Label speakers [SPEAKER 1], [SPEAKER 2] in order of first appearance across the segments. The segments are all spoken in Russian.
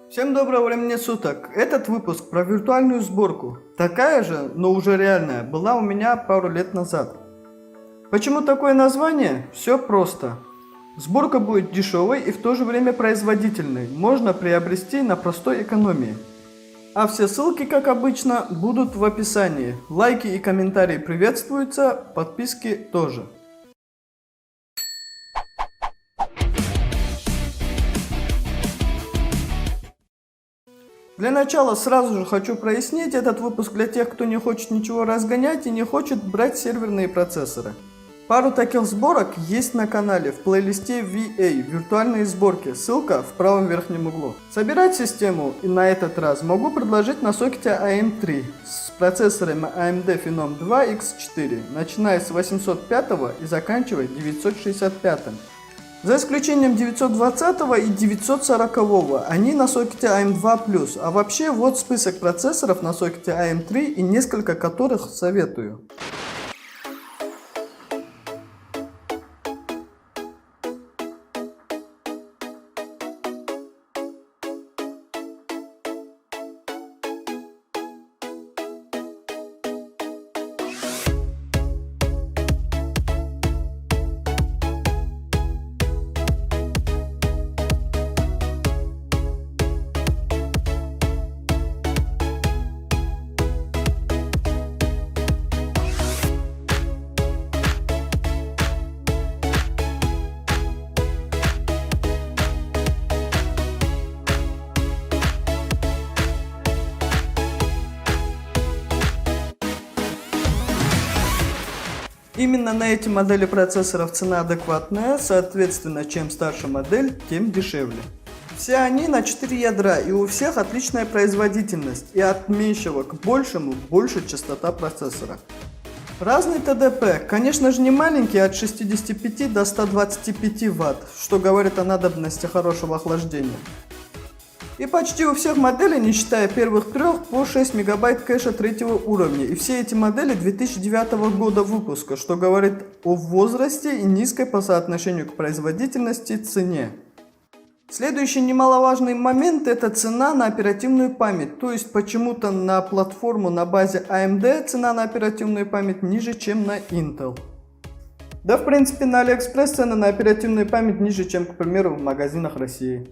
[SPEAKER 1] Всем доброго времени суток. Этот выпуск про виртуальную сборку. Такая же, но уже реальная, была у меня пару лет назад. Почему такое название? Все просто. Сборка будет дешевой и в то же время производительной. Можно приобрести на простой экономии. А все ссылки, как обычно, будут в описании. Лайки и комментарии приветствуются, подписки тоже. Для начала сразу же хочу прояснить этот выпуск для тех, кто не хочет ничего разгонять и не хочет брать серверные процессоры. Пару таких сборок есть на канале в плейлисте VA «Виртуальные сборки», ссылка в правом верхнем углу. Собирать систему и на этот раз могу предложить на сокете AM3 с процессорами AMD Phenom 2 X4, начиная с 805 и заканчивая 965. За исключением 920 и 940, они на сокете AM2+, а вообще вот список процессоров на сокете AM3 и несколько которых советую. Именно на эти модели процессоров цена адекватная, соответственно, чем старше модель, тем дешевле. Все они на 4 ядра и у всех отличная производительность, и от меньшего к большему больше частота процессора. Разный ТДП, конечно же не маленький, от 65 до 125 Вт, что говорит о надобности хорошего охлаждения. И почти у всех моделей, не считая первых трех, по 6 мегабайт кэша третьего уровня. И все эти модели 2009 года выпуска, что говорит о возрасте и низкой по соотношению к производительности цене. Следующий немаловажный момент — это цена на оперативную память. То есть почему-то на платформу на базе AMD цена на оперативную память ниже, чем на Intel. Да в принципе на AliExpress цены на оперативную память ниже, чем, к примеру, в магазинах России.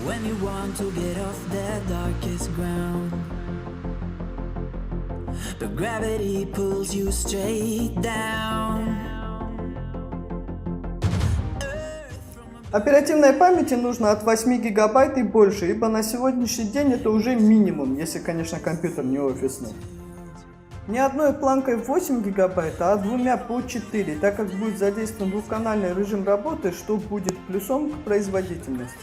[SPEAKER 2] When you want to get off the darkest ground, but gravity pulls you straight down.
[SPEAKER 1] Оперативной памяти нужно от 8 гигабайт и больше, ибо на сегодняшний день это уже минимум, если, конечно, компьютер не офисный. Не одной планкой 8 гигабайт, а двумя по 4, так как будет задействован двухканальный режим работы, что будет плюсом к производительности.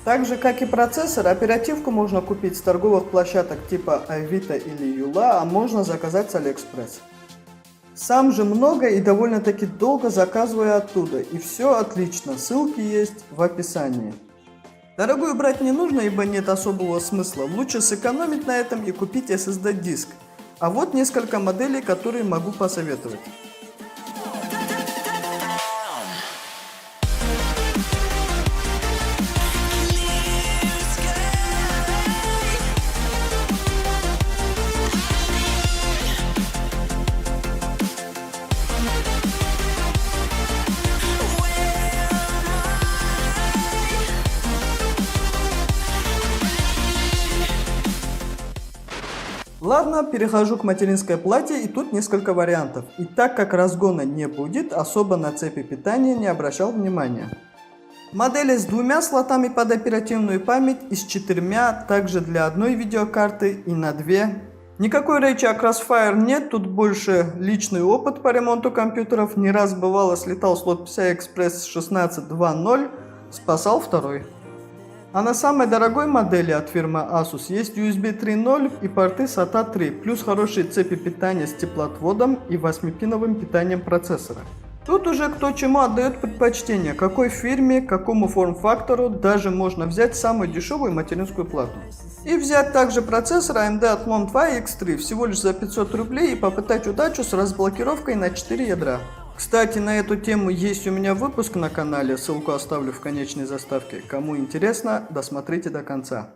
[SPEAKER 1] Так же, как и процессор, оперативку можно купить с торговых площадок типа Авито или Юла, а можно заказать с AliExpress. Сам же много и довольно-таки долго заказываю оттуда, и все отлично, ссылки есть в описании. Дорогую брать не нужно, ибо нет особого смысла, лучше сэкономить на этом и купить SSD-диск. А вот несколько моделей, которые могу посоветовать. Ладно, перехожу к материнской плате, и тут несколько вариантов. И так как разгона не будет, особо на цепи питания не обращал внимания. Модели с двумя слотами под оперативную память и с четырьмя, также для одной видеокарты и на две. Никакой речи о Crossfire нет, тут больше личный опыт по ремонту компьютеров. Не раз бывало слетал слот PCI Express 16.2.0, спасал второй. А на самой дорогой модели от фирмы Asus есть USB 3.0 и порты SATA 3, плюс хорошие цепи питания с теплоотводом и 8-пиновым питанием процессора. Тут уже кто чему отдает предпочтение, какой фирме, какому форм-фактору, даже можно взять самую дешевую материнскую плату. И взять также процессор AMD Athlon 2 X3 всего лишь за 500 рублей и попытать удачу с разблокировкой на 4 ядра. Кстати, на эту тему есть у меня выпуск на канале, ссылку оставлю в конечной заставке. Кому интересно, досмотрите до конца.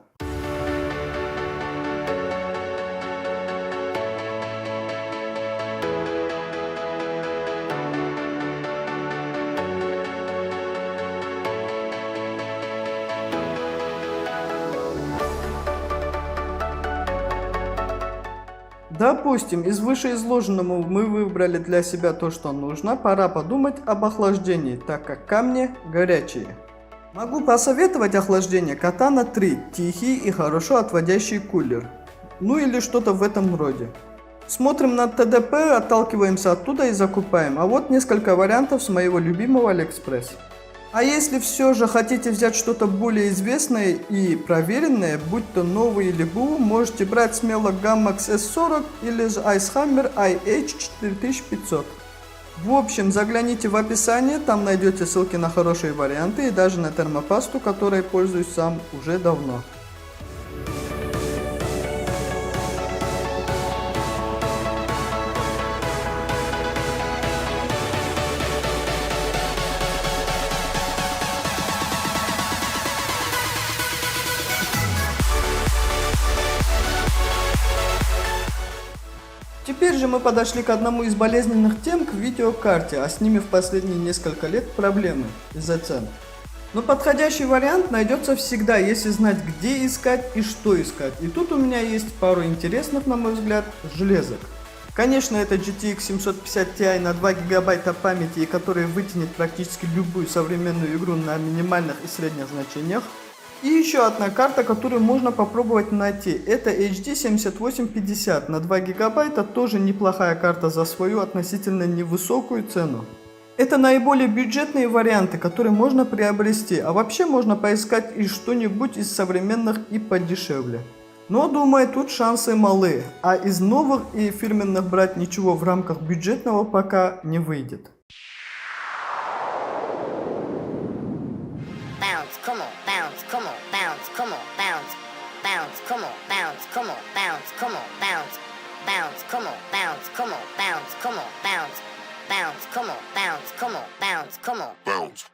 [SPEAKER 1] Допустим, из вышеизложенного мы выбрали для себя то, что нужно, пора подумать об охлаждении, так как камни горячие. Могу посоветовать охлаждение Katana 3, тихий и хорошо отводящий кулер. Ну или что-то в этом роде. Смотрим на ТДП, отталкиваемся оттуда и закупаем. А вот несколько вариантов с моего любимого AliExpress. А если все же хотите взять что-то более известное и проверенное, будь то новый или БУ, можете брать смело Gammax S40 или же Icehammer IH4500. В общем, загляните в описание, там найдете ссылки на хорошие варианты и даже на термопасту, которой пользуюсь сам уже давно. Теперь же мы подошли к одному из болезненных тем, к видеокарте, а с ними в последние несколько лет проблемы из-за цен. Но подходящий вариант найдется всегда, если знать, где искать и что искать. И тут у меня есть пару интересных, на мой взгляд, железок. Конечно, это GTX 750 Ti на 2 гигабайта памяти, который вытянет практически любую современную игру на минимальных и средних значениях. И еще одна карта, которую можно попробовать найти, это HD 7850 на 2 гигабайта, тоже неплохая карта за свою относительно невысокую цену. Это наиболее бюджетные варианты, которые можно приобрести, а вообще можно поискать и что-нибудь из современных и подешевле. Но думаю, тут шансы малы, а из новых и фирменных брать ничего в рамках бюджетного пока не выйдет.
[SPEAKER 3] Come on, bounce, come on, bounce, come on, bounce, bounce, come on, bounce, come on, bounce, come on, bounce, bounce, come on, bounce, come on, bounce, come on, bounce, bounce, come on, bounce, come on, bounce, come on, bounce.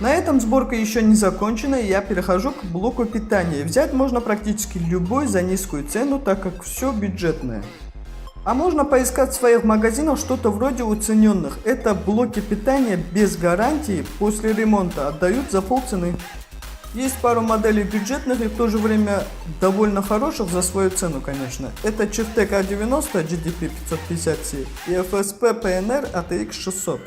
[SPEAKER 1] На этом сборка еще не закончена, и я перехожу к блоку питания. Взять можно практически любой за низкую цену, так как все бюджетное. А можно поискать в своих магазинах что-то вроде уцененных. Это блоки питания без гарантии, после ремонта отдают за полцены. Есть пару моделей бюджетных и в то же время довольно хороших за свою цену, конечно. Это Chieftec A90 GDP550C и FSP PNR ATX 600.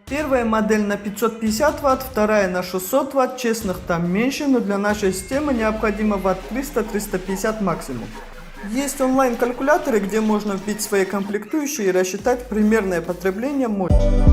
[SPEAKER 1] Первая модель на 550 Вт, вторая на 600 Вт, честных там меньше, но для нашей системы необходимо Вт 300-350 максимум. Есть онлайн-калькуляторы, где можно вбить свои комплектующие и рассчитать примерное потребление мощности.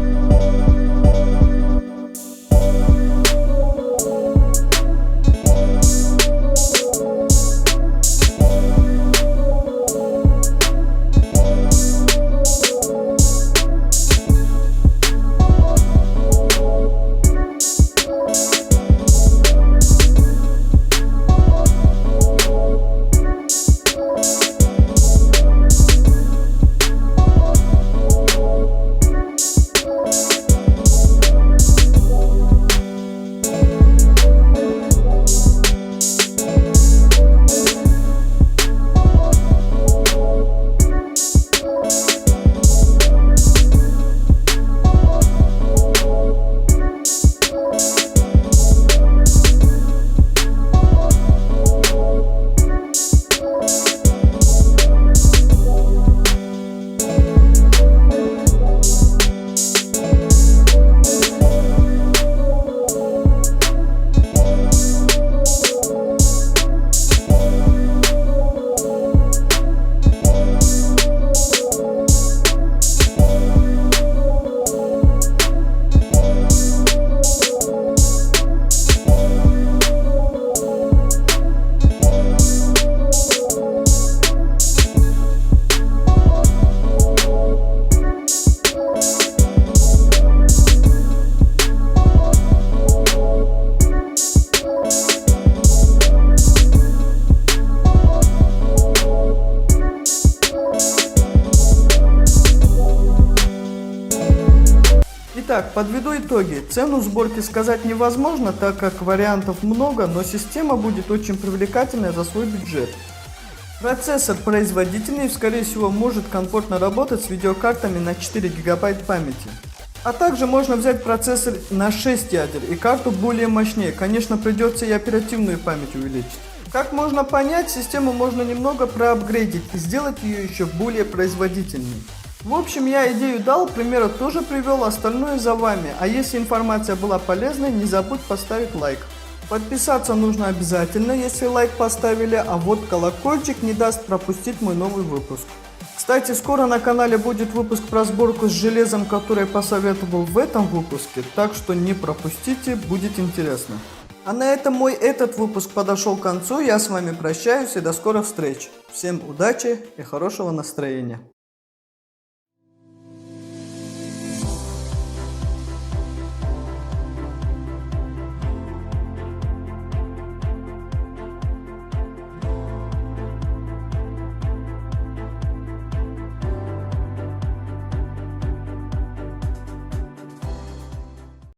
[SPEAKER 1] Итак, подведу итоги. Цену сборки сказать невозможно, так как вариантов много, но система будет очень привлекательная за свой бюджет. Процессор производительный и, скорее всего, может комфортно работать с видеокартами на 4 ГБ памяти. А также можно взять процессор на 6 ядер и карту более мощнее. Конечно, придется и оперативную память увеличить. Как можно понять, систему можно немного проапгрейдить и сделать ее еще более производительной. В общем, я идею дал, примеры тоже привел, остальное за вами. А если информация была полезной, не забудь поставить лайк. Подписаться нужно обязательно, если лайк поставили, а вот колокольчик не даст пропустить мой новый выпуск. Кстати, скоро на канале будет выпуск про сборку с железом, который я посоветовал в этом выпуске, так что не пропустите, будет интересно. А на этом этот выпуск подошел к концу, я с вами прощаюсь и до скорых встреч. Всем удачи и хорошего настроения.